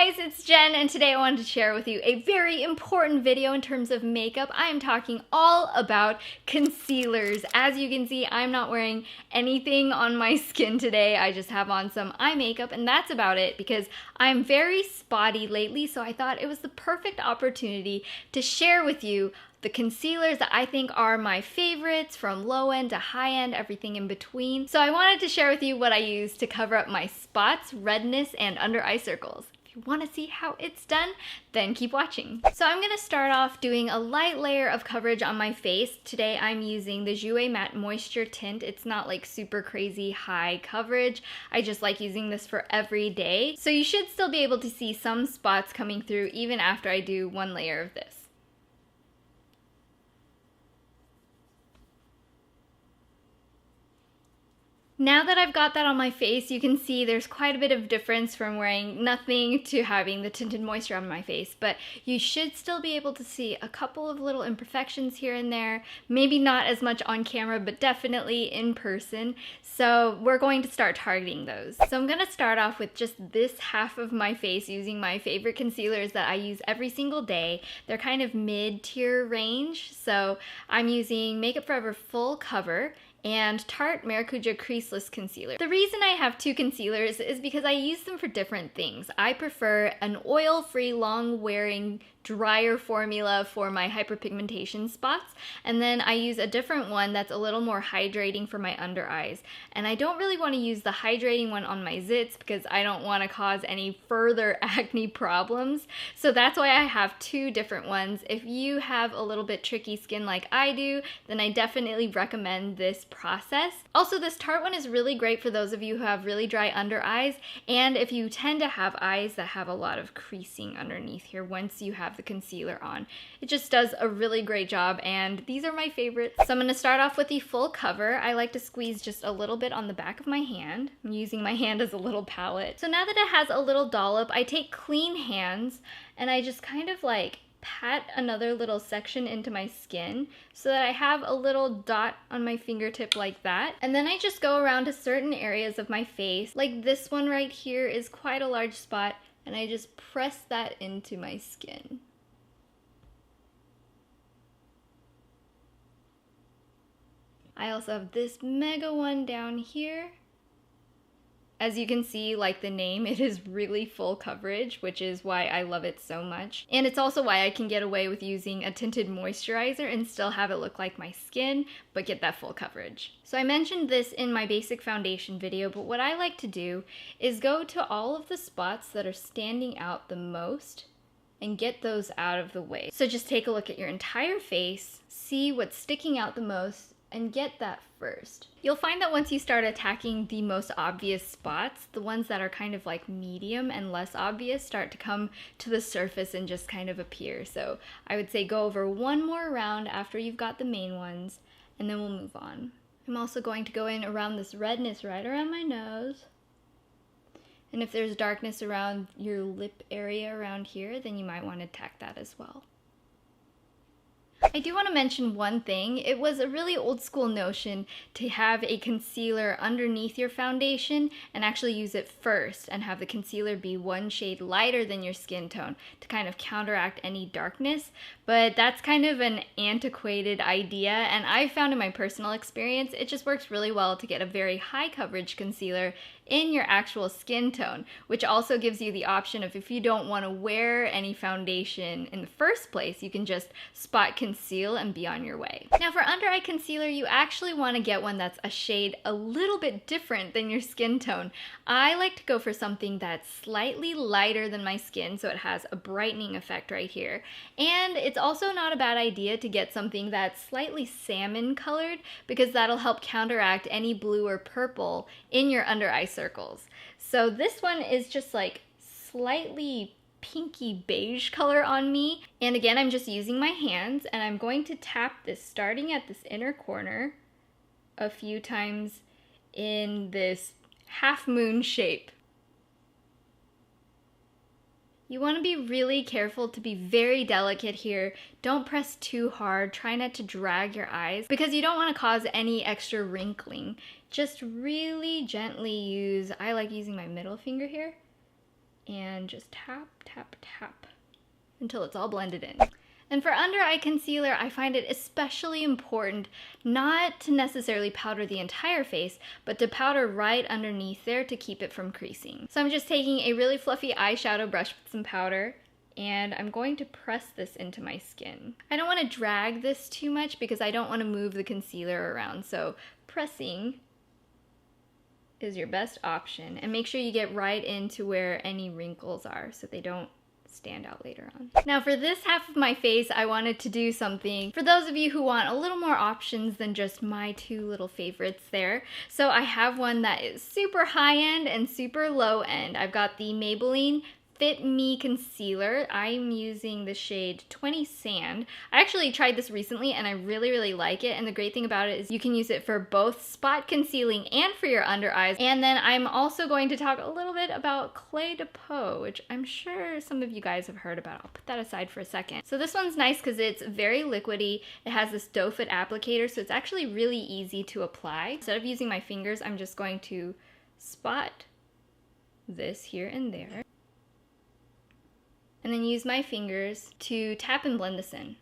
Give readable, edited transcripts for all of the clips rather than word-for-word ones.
guys, it's Jen, and today I wanted to share with you a very important video in terms of makeup. I am talking all about concealers. As you can see, I'm not wearing anything on my skin today. I just have on some eye makeup, and that's about it because I'm very spotty lately, so I thought it was the perfect opportunity to share with you the concealers that I think are my favorites, from low end to high end, everything in between. So I wanted to share with you what I use to cover up my spots, redness, and under eye circles. If you want to see how it's done, then keep watching. So I'm going to start off doing a light layer of coverage on my face. Today I'm using the Jouer Matte Moisture Tint. It's not like super crazy high coverage. I just like using this for every day. So you should still be able to see some spots coming through even after I do one layer of this. Now that I've got that on my face, you can see there's quite a bit of difference from wearing nothing to having the tinted moisture on my face, but you should still be able to see a couple of little imperfections here and there, maybe not as much on camera, but definitely in person. So we're going to start targeting those. So I'm gonna start off with just this half of my face using my favorite concealers that I use every single day. They're kind of mid-tier range, so I'm using Makeup Forever Full Cover and Tarte Maracuja Creaseless Concealer. The reason I have two concealers is because I use them for different things. I prefer an oil-free, long-wearing, drier formula for my hyperpigmentation spots, and then I use a different one that's a little more hydrating for my under eyes. And I don't really want to use the hydrating one on my zits because I don't want to cause any further acne problems. So that's why I have two different ones. If you have a little bit tricky skin like I do, then I definitely recommend this process. Also, this Tarte one is really great for those of you who have really dry under eyes, and if you tend to have eyes that have a lot of creasing underneath here once you have the concealer on. It just does a really great job, and these are my favorites. So I'm going to start off with the full cover. I like to squeeze just a little bit on the back of my hand. I'm using my hand as a little palette. So now that it has a little dollop, I take clean hands and I just kind of like pat another little section into my skin so that I have a little dot on my fingertip like that. And then I just go around to certain areas of my face. Like this one right here is quite a large spot, and I just press that into my skin. I also have this mega one down here. As you can see, like the name, it is really full coverage, which is why I love it so much. And it's also why I can get away with using a tinted moisturizer and still have it look like my skin, but get that full coverage. So I mentioned this in my basic foundation video, but what I like to do is go to all of the spots that are standing out the most and get those out of the way. So just take a look at your entire face, see what's sticking out the most, and get that first. You'll find that once you start attacking the most obvious spots, the ones that are kind of like medium and less obvious start to come to the surface and just kind of appear. So I would say go over one more round after you've got the main ones, and then we'll move on. I'm also going to go in around this redness right around my nose. And if there's darkness around your lip area around here, then you might want to attack that as well. I do want to mention one thing. It was a really old school notion to have a concealer underneath your foundation and actually use it first and have the concealer be one shade lighter than your skin tone to kind of counteract any darkness. But that's kind of an antiquated idea, and I found in my personal experience it just works really well to get a very high coverage concealer in your actual skin tone, which also gives you the option of, if you don't want to wear any foundation in the first place, you can just spot conceal and be on your way. Now for under eye concealer, you actually want to get one that's a shade a little bit different than your skin tone. I like to go for something that's slightly lighter than my skin, so it has a brightening effect right here. And it's also not a bad idea to get something that's slightly salmon colored, because that'll help counteract any blue or purple in your under eye circles. So this one is just like slightly pinky beige color on me. And again, I'm just using my hands, and I'm going to tap this starting at this inner corner a few times in this half moon shape. You want to be really careful to be very delicate here. Don't press too hard. Try not to drag your eyes because you don't want to cause any extra wrinkling. Just really gently use, I like using my middle finger here, and just tap, tap, tap until it's all blended in. And for under eye concealer, I find it especially important not to necessarily powder the entire face, but to powder right underneath there to keep it from creasing. So I'm just taking a really fluffy eyeshadow brush with some powder, and I'm going to press this into my skin. I don't want to drag this too much because I don't want to move the concealer around, so pressing is your best option. And make sure you get right into where any wrinkles are so they don't stand out later on. Now for this half of my face, I wanted to do something for those of you who want a little more options than just my two little favorites there. So I have one that is super high-end and super low-end. I've got the Maybelline Fit Me Concealer. I'm using the shade 20 Sand. I actually tried this recently and I really, really like it. And the great thing about it is you can use it for both spot concealing and for your under eyes. And then I'm also going to talk a little bit about Clé de Peau, which I'm sure some of you guys have heard about. I'll put that aside for a second. So this one's nice because it's very liquidy. It has this doe foot applicator, so it's actually really easy to apply. Instead of using my fingers, I'm just going to spot this here and there, and then use my fingers to tap and blend this in.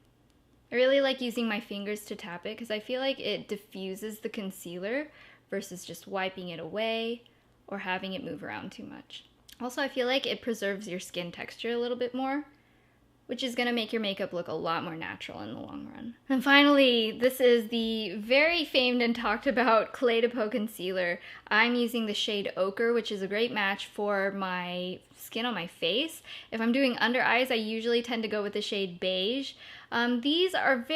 I really like using my fingers to tap it because I feel like it diffuses the concealer versus just wiping it away or having it move around too much. Also, I feel like it preserves your skin texture a little bit more, which is gonna make your makeup look a lot more natural in the long run. And finally, this is the very famed and talked about Clé de Peau concealer. I'm using the shade Ocher, which is a great match for my skin on my face. If I'm doing under eyes, I usually tend to go with the shade Beige. These are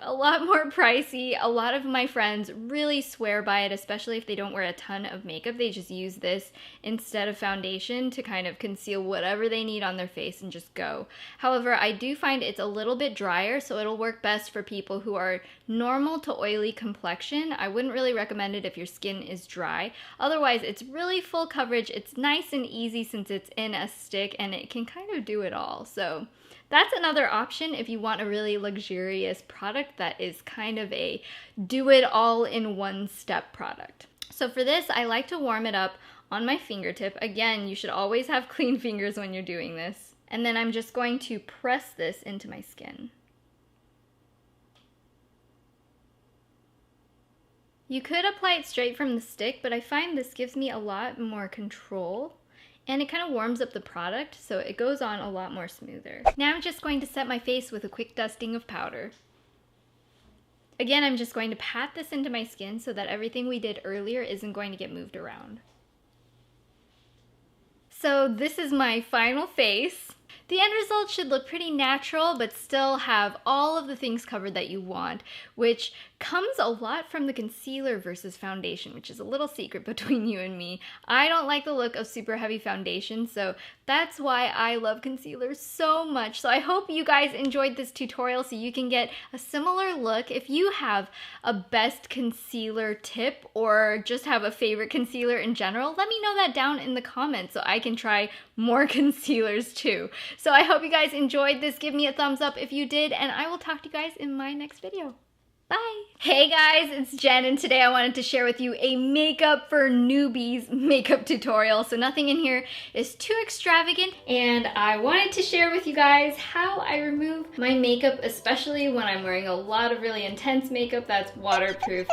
a lot more pricey. A lot of my friends really swear by it, especially if they don't wear a ton of makeup. They just use this instead of foundation to kind of conceal whatever they need on their face and just go. However, I do find it's a little bit drier, so it'll work best for people who are normal to oily complexion. I wouldn't really recommend it if your skin is dry. Otherwise, it's really full coverage. It's nice and easy since it's in a stick and it can kind of do it all. So that's another option if you want a really luxurious product that is kind of a do-it-all-in-one-step product. So for this, I like to warm it up on my fingertip. Again, you should always have clean fingers when you're doing this. And then I'm just going to press this into my skin. You could apply it straight from the stick, but I find this gives me a lot more control. And it kind of warms up the product, so it goes on a lot more smoother. Now I'm just going to set my face with a quick dusting of powder. Again, I'm just going to pat this into my skin so that everything we did earlier isn't going to get moved around. So this is my final face. The end result should look pretty natural, but still have all of the things covered that you want, which comes a lot from the concealer versus foundation, which is a little secret between you and me. I don't like the look of super heavy foundation, so that's why I love concealer so much. So I hope you guys enjoyed this tutorial so you can get a similar look. If you have a best concealer tip or just have a favorite concealer in general, let me know that down in the comments so I can try more concealers too. So I hope you guys enjoyed this. Give me a thumbs up if you did, and I will talk to you guys in my next video. Bye! Hey guys, it's Jen, and today I wanted to share with you a makeup for newbies makeup tutorial. So nothing in here is too extravagant, and I wanted to share with you guys how I remove my makeup, especially when I'm wearing a lot of really intense makeup that's waterproof.